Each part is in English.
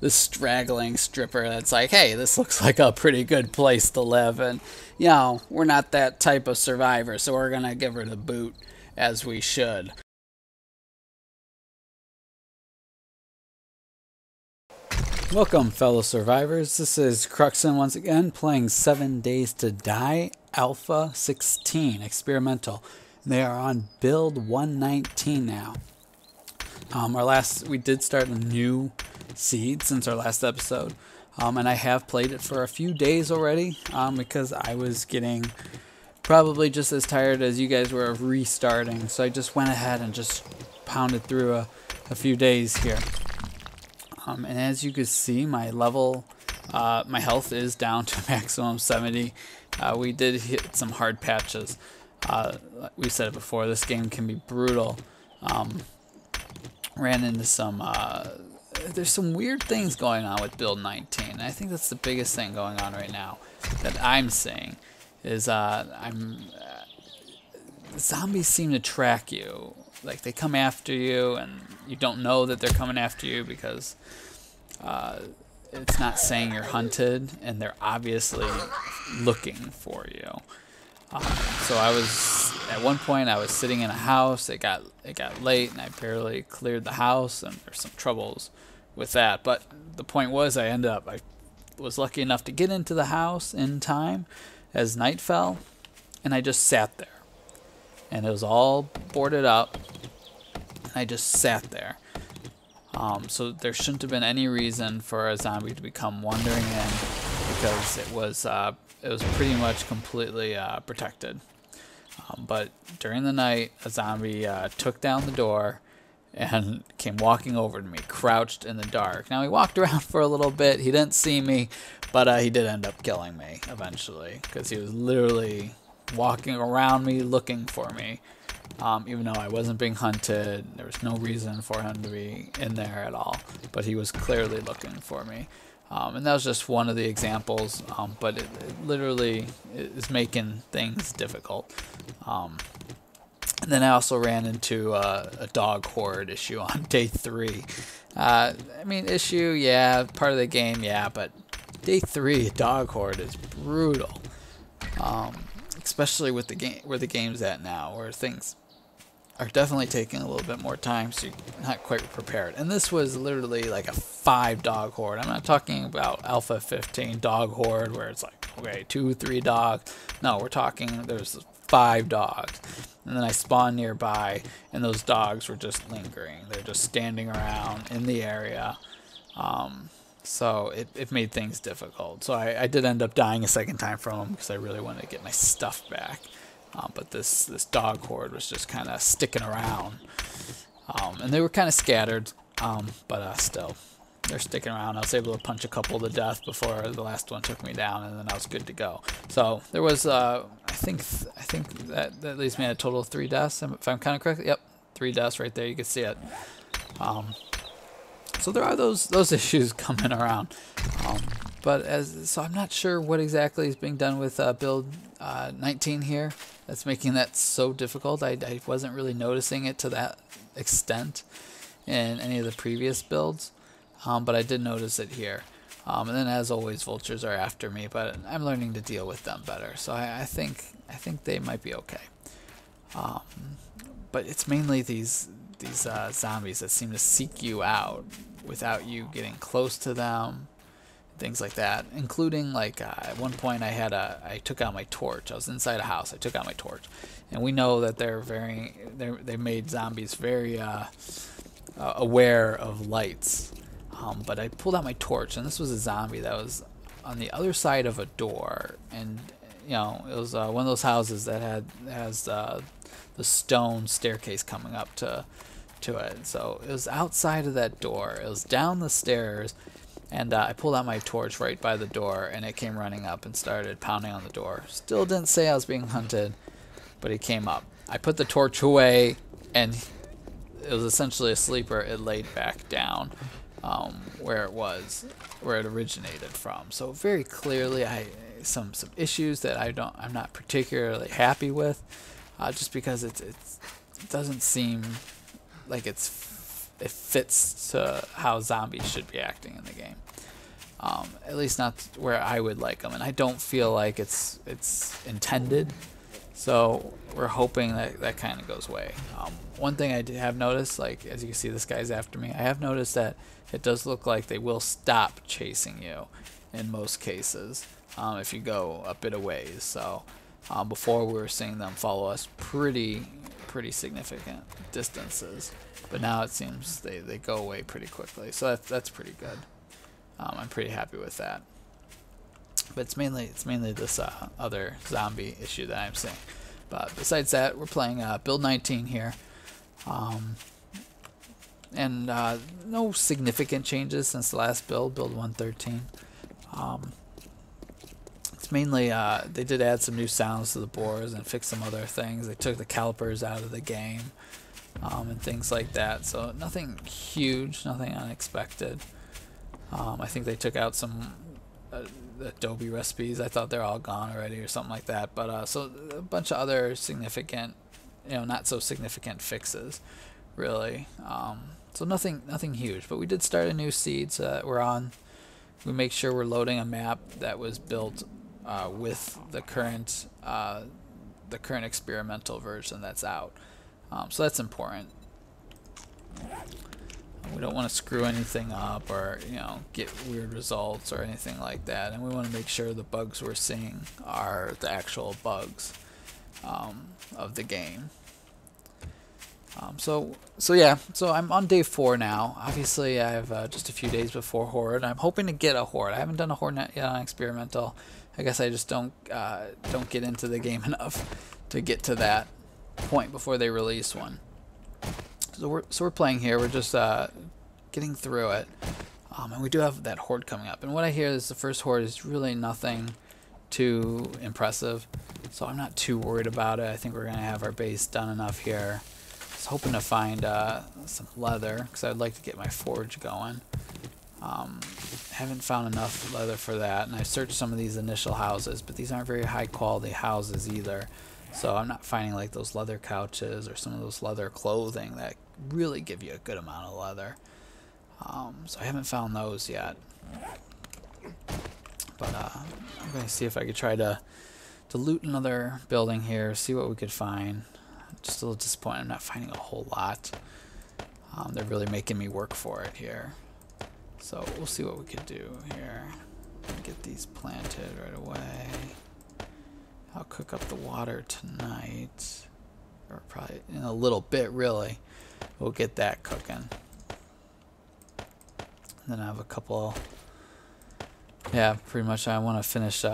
this straggling stripper that's like, hey, this looks like a pretty good place to live, and you know, we're not that type of survivor, so we're gonna give her the boot as we should. Welcome, fellow survivors. This is Kruxn once again, playing 7 Days to Die Alpha 16 Experimental. They are on build 119 now. We did start a new seed since our last episode, and I have played it for a few days already, because I was getting probably just as tired as you guys were of restarting, so I just went ahead and just pounded through a few days here. And as you can see, my my health is down to maximum 70. We did hit some hard patches. We said it before, this game can be brutal. Ran into some, there's some weird things going on with build 19. And I think that's the biggest thing going on right now that I'm seeing is zombies seem to track you. Like, they come after you and you don't know that they're coming after you because it's not saying you're hunted, and they're obviously looking for you. So at one point I was sitting in a house. It got late and I barely cleared the house, and there's some troubles with that. But the point was, I was lucky enough to get into the house in time as night fell, and I just sat there. And it was all boarded up, and I just sat there. So there shouldn't have been any reason for a zombie to become wandering in, because it was pretty much completely protected. But during the night, a zombie took down the door and came walking over to me, crouched in the dark. Now, he walked around for a little bit. He didn't see me, but he did end up killing me eventually, because he was literally walking around me looking for me. Even though I wasn't being hunted, there was no reason for him to be in there at all, but he was clearly looking for me. And that was just one of the examples, but it literally is making things difficult. And then I also ran into a dog horde issue on day 3. I mean, issue, yeah, part of the game, yeah, but day 3, dog horde is brutal. Especially with the game, where the game's at now, where things are definitely taking a little bit more time, so you're not quite prepared. And this was literally like a 5 dog horde. I'm not talking about Alpha 15 dog horde where it's like, okay, 2, 3 dogs. No, we're talking there's 5 dogs. And then I spawned nearby, and those dogs were just lingering. They're just standing around in the area. So it made things difficult. So I did end up dying a second time from them because I really wanted to get my stuff back. But this dog horde was just kind of sticking around. And they were kind of scattered, but still, they're sticking around. I was able to punch a couple to death before the last one took me down, and then I was good to go. So there was, I think that leaves me at a total of 3 deaths, if I'm counting correctly. Yep, 3 deaths right there. You can see it. So there are those issues coming around, so I'm not sure what exactly is being done with build 19 here. That's making that so difficult. I wasn't really noticing it to that extent in any of the previous builds, but I did notice it here. And then, as always, vultures are after me, but I'm learning to deal with them better. So I think they might be okay. But it's mainly these zombies that seem to seek you out without you getting close to them, things like that, including like at one point I took out my torch. I was inside a house, I took out my torch, and we know that they made zombies very aware of lights, but I pulled out my torch, and this was a zombie that was on the other side of a door, and you know, it was one of those houses that has the stone staircase coming up to it. So it was outside of that door. It was down the stairs, and I pulled out my torch right by the door, and it came running up and started pounding on the door. Still didn't say I was being hunted, but he came up. I put the torch away, and it was essentially a sleeper. It laid back down where it originated from. So very clearly, some issues that I'm not particularly happy with, just because it doesn't seem like it's it fits to how zombies should be acting in the game. At least not where I would like them, and I don't feel like it's intended. So we're hoping that that kind of goes away. One thing I have noticed, like as you can see, this guy's after me. I have noticed that it does look like they will stop chasing you in most cases if you go a bit of ways. So before we were seeing them follow us pretty significant distances, but now it seems they go away pretty quickly. So that's pretty good. I'm pretty happy with that. But it's mainly this other zombie issue that I'm seeing. But besides that, we're playing build 19 here, and no significant changes since the last build 113. It's mainly they did add some new sounds to the boards and fix some other things. They took the calipers out of the game and things like that. So nothing huge, nothing unexpected. I think they took out some Adobe recipes. I thought they're all gone already or something like that. But so a bunch of other significant, not so significant fixes, really. So nothing huge. But we did start a new seed, so that we make sure we're loading a map that was built with the current experimental version that's out. So that's important. We don't want to screw anything up or get weird results or anything like that, and we want to make sure the bugs we're seeing are the actual bugs of the game. So I'm on day 4 now. Obviously I have just a few days before Horde. I'm hoping to get a Horde. I haven't done a Horde yet on experimental. I guess I just don't get into the game enough to get to that point before they release one. So we're playing here. We're just getting through it, and we do have that Horde coming up. And what I hear is the first Horde is really nothing too impressive, so I'm not too worried about it. I think we're gonna have our base done enough here. Just hoping to find some leather because I'd like to get my forge going. Haven't found enough leather for that, and I searched some of these initial houses, but these aren't very high quality houses either. So I'm not finding like those leather couches or some of those leather clothing that really give you a good amount of leather. So I haven't found those yet. But I'm going to see if I could try to loot another building here, see what we could find. Just a little disappointed I'm not finding a whole lot. They're really making me work for it here. So we'll see what we could do here. Get these planted right away. I'll cook up the water tonight, or probably in a little bit, really. We'll get that cooking. And then I have a couple, pretty much I want to finish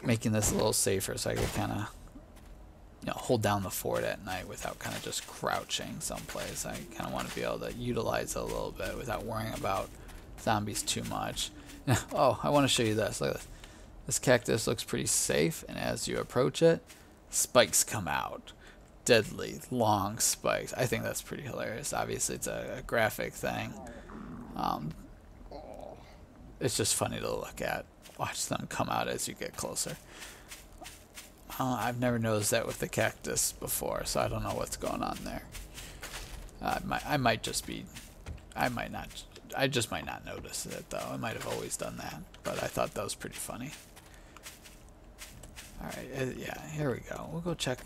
making this a little safer so I can kind of hold down the fort at night without kind of just crouching someplace. I kind of want to be able to utilize it a little bit without worrying about zombies too much. Oh, I want to show you this. Look at this. This cactus looks pretty safe, and as you approach it, spikes come out. Deadly, long spikes. I think that's pretty hilarious. Obviously, it's a graphic thing. It's just funny to look at. Watch them come out as you get closer. I've never noticed that with the cactus before, so I don't know what's going on there. I just might not notice it, though. I might have always done that, but I thought that was pretty funny. Alright, yeah, here we go. We'll go check.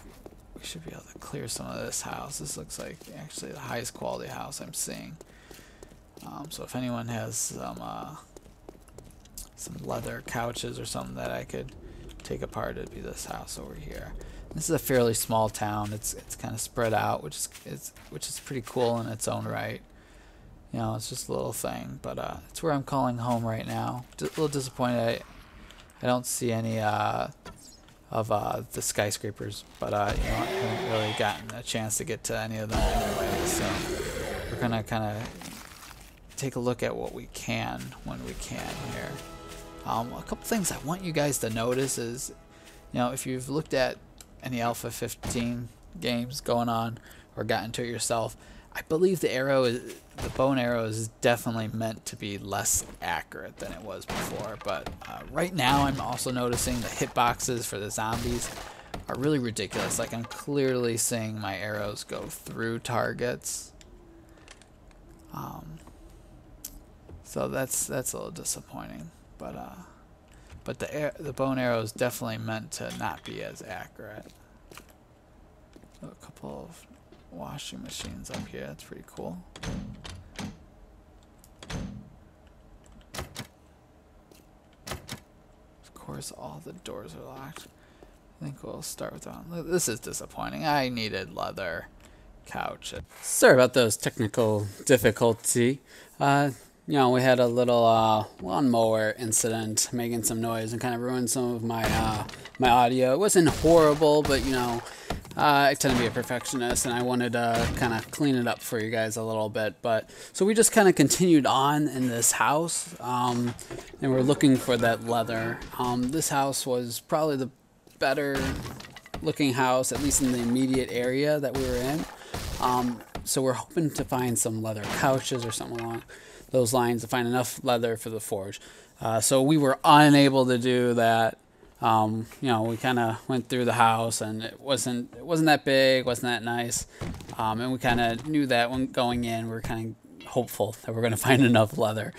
We should be able to clear some of this house. This looks like actually the highest quality house I'm seeing. So if anyone has some leather couches or something that I could take apart, it'd be this house over here. This is a fairly small town. It's kind of spread out, which is pretty cool in its own right. It's just a little thing, but it's where I'm calling home right now. A little disappointed I don't see any of the skyscrapers, but I haven't really gotten a chance to get to any of them anyway. So we're gonna kind of take a look at what we can when we can here. A couple things I want you guys to notice is, if you've looked at any Alpha 15 games going on or gotten to it yourself, I believe the bow and arrow is definitely meant to be less accurate than it was before. But right now I'm also noticing the hitboxes for the zombies are really ridiculous. Like, I'm clearly seeing my arrows go through targets. So that's a little disappointing. But the bow and arrow is definitely meant to not be as accurate. A couple of washing machines up here. That's pretty cool. Of course, all the doors are locked. I think we'll start with that one. This is disappointing. I needed leather couch. Sorry about those technical difficulty. You know, we had a little lawnmower incident making some noise and kind of ruined some of my my audio. It wasn't horrible, but you know, I tend to be a perfectionist and I wanted to kind of clean it up for you guys a little bit. But so we just kind of continued on in this house, and we're looking for that leather. This house was probably the better looking house, at least in the immediate area that we were in. So we're hoping to find some leather couches or something along those lines to find enough leather for the forge. So we were unable to do that. You know, we kind of went through the house and it wasn't that big, wasn't that nice. And we kind of knew that when going in, we were kind of hopeful that we're going to find enough leather.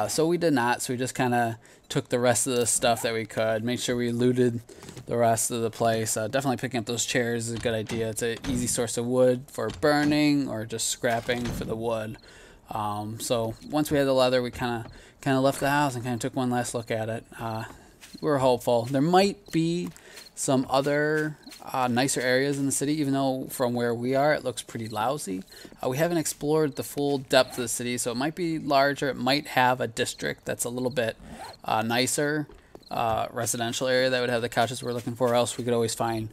So we did not. So we just kind of took the rest of the stuff that we could, made sure we looted the rest of the place. Definitely picking up those chairs is a good idea. It's an easy source of wood for burning or just scrapping for the wood. So once we had the leather, we kind of left the house and kind of took one last look at it. We were hopeful. There might be some other nicer areas in the city, even though from where we are, it looks pretty lousy. We haven't explored the full depth of the city, so it might be larger. It might have a district that's a little bit nicer, residential area that would have the couches we're looking for, or else we could always find,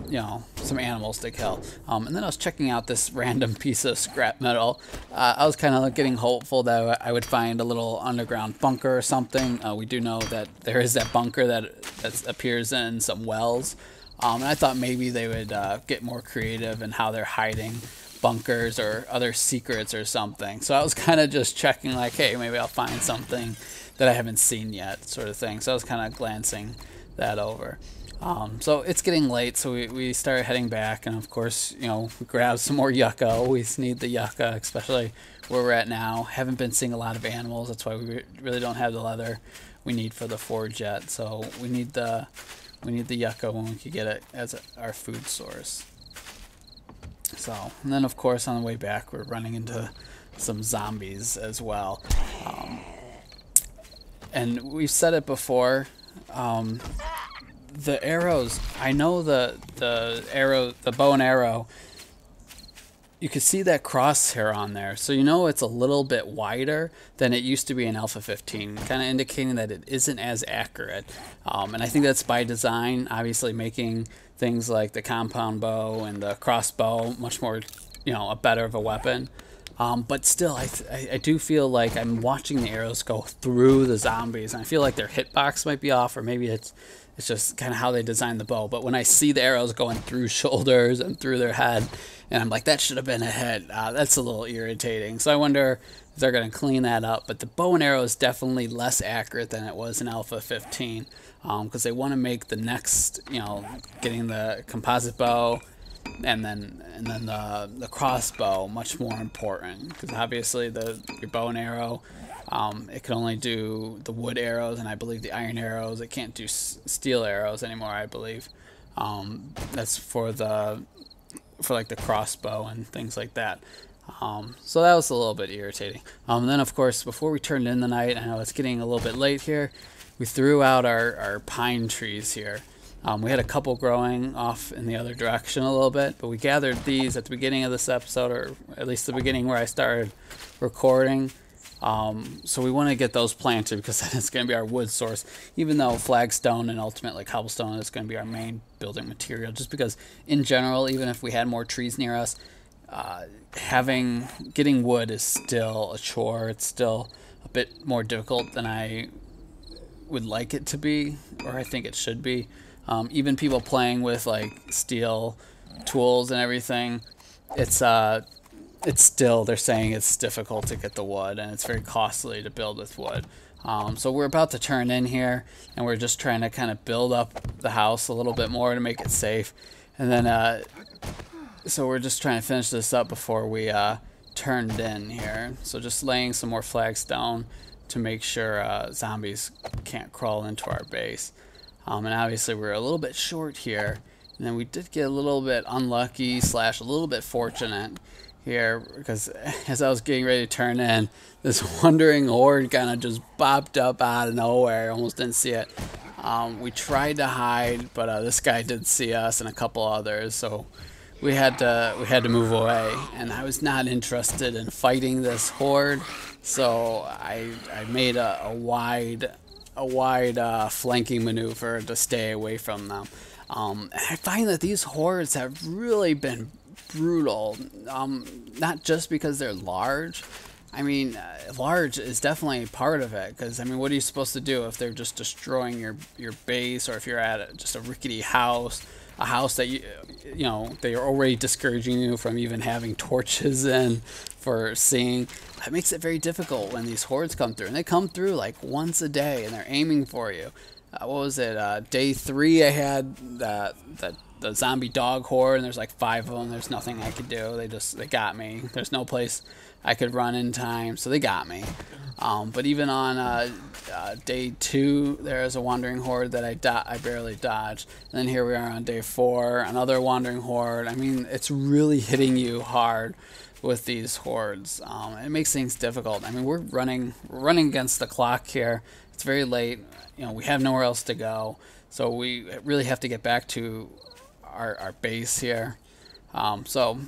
you know, some animals to kill. And then I was checking out this random piece of scrap metal. I was kind of getting hopeful that I would find a little underground bunker or something. We do know that there is that bunker that appears in some wells. And I thought maybe they would get more creative in how they're hiding bunkers or other secrets or something. So I was kind of just checking like, hey, maybe I'll find something that I haven't seen yet, sort of thing. So I was kind of glancing that over. So it's getting late, so we started heading back, and of course, you know, we grabbed some more yucca. Always need the yucca, especially where we're at now. Haven't been seeing a lot of animals. That's why we really don't have the leather we need for the forge yet. So we need the yucca when we could get it as our food source. So, and then of course on the way back, we're running into some zombies as well. And we've said it before, the arrows, I know the bow and arrow, you can see that crosshair on there. So you know it's a little bit wider than it used to be in Alpha 15, kind of indicating that it isn't as accurate. And I think that's by design, obviously making things like the compound bow and the crossbow much more, you know, a better of a weapon. But still, I do feel like I'm watching the arrows go through the zombies, and I feel like their hitbox might be off, or maybe it's just kind of how they designed the bow. But when I see the arrows going through shoulders and through their head, and I'm like, that should have been a hit, that's a little irritating. So I wonder if they're going to clean that up. But the bow and arrow is definitely less accurate than it was in Alpha 15, because they want to make the next, you know, getting the composite bow and then the crossbow much more important, because obviously your bow and arrow, it can only do the wood arrows, and I believe the iron arrows. It can't do steel arrows anymore, I believe. That's for like the crossbow and things like that. So that was a little bit irritating. And then of course, before we turned in the night, I know it's getting a little bit late here, we threw out our pine trees here. We had a couple growing off in the other direction a little bit, but we gathered these at the beginning of this episode, or at least the beginning where I started recording. So we want to get those planted, because that is going to be our wood source, even though flagstone and ultimately cobblestone is going to be our main building material, just because in general, even if we had more trees near us, getting wood is still a chore. It's still a bit more difficult than I would like it to be, or I think it should be. Even people playing with like steel tools and everything, it's still, they're saying it's difficult to get the wood, and it's very costly to build with wood. So we're about to turn in here, and we're just trying to kind of build up the house a little bit more to make it safe. And then, so we're just trying to finish this up before we turned in here. So just laying some more flags down to make sure zombies can't crawl into our base. And obviously we're a little bit short here. And then we did get a little bit unlucky / a little bit fortunate here, because as I was getting ready to turn in, this wandering horde kind of just bopped up out of nowhere. Almost didn't see it. We tried to hide, but this guy did see us and a couple others, so we had to move away. And I was not interested in fighting this horde, so I made a wide flanking maneuver to stay away from them. I find that these hordes have really been brutal, not just because they're large. I mean, large is definitely part of it, because I mean, what are you supposed to do if they're just destroying your base, or if you're at just a rickety house, a house that you know they are already discouraging you from even having torches in for seeing. That makes it very difficult when these hordes come through, and they come through like once a day, and they're aiming for you. What was it? Day 3, I had the zombie dog horde, and there's like 5 of them. There's nothing I could do. They got me. There's no place I could run in time, so they got me. But even on day 2, there's a wandering horde that I barely dodged. And then here we are on day 4, another wandering horde. I mean, it's really hitting you hard with these hordes. It makes things difficult. I mean, we're running against the clock here. It's very late. You know, we have nowhere else to go, so we really have to get back to our base here. So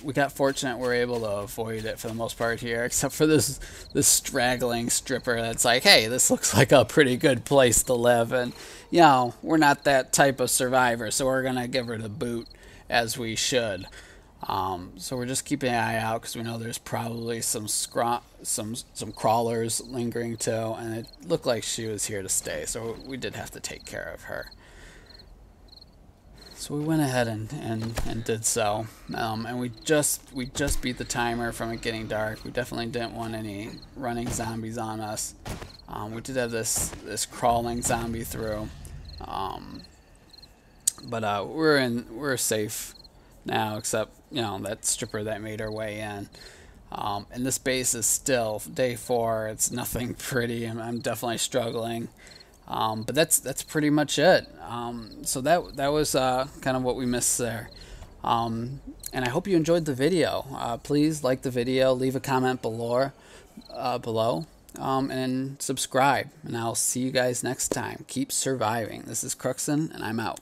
we got fortunate. We're able to avoid it for the most part here, except for this straggling stripper that's like, hey, this looks like a pretty good place to live, and you know, we're not that type of survivor, so we're gonna give her the boot, as we should. So we're just keeping an eye out, because we know there's probably some crawlers lingering too, and it looked like she was here to stay, so we did have to take care of her. So we went ahead and did so, and we just beat the timer from it getting dark. We definitely didn't want any running zombies on us. We did have this crawling zombie through, but we're safe now, except you know that stripper that made her way in. And this base is still day 4. It's nothing pretty, and I'm definitely struggling. But that's pretty much it. So that was kind of what we missed there. And I hope you enjoyed the video. Please like the video, leave a comment below, and subscribe. And I'll see you guys next time. Keep surviving. This is Kruxn, and I'm out.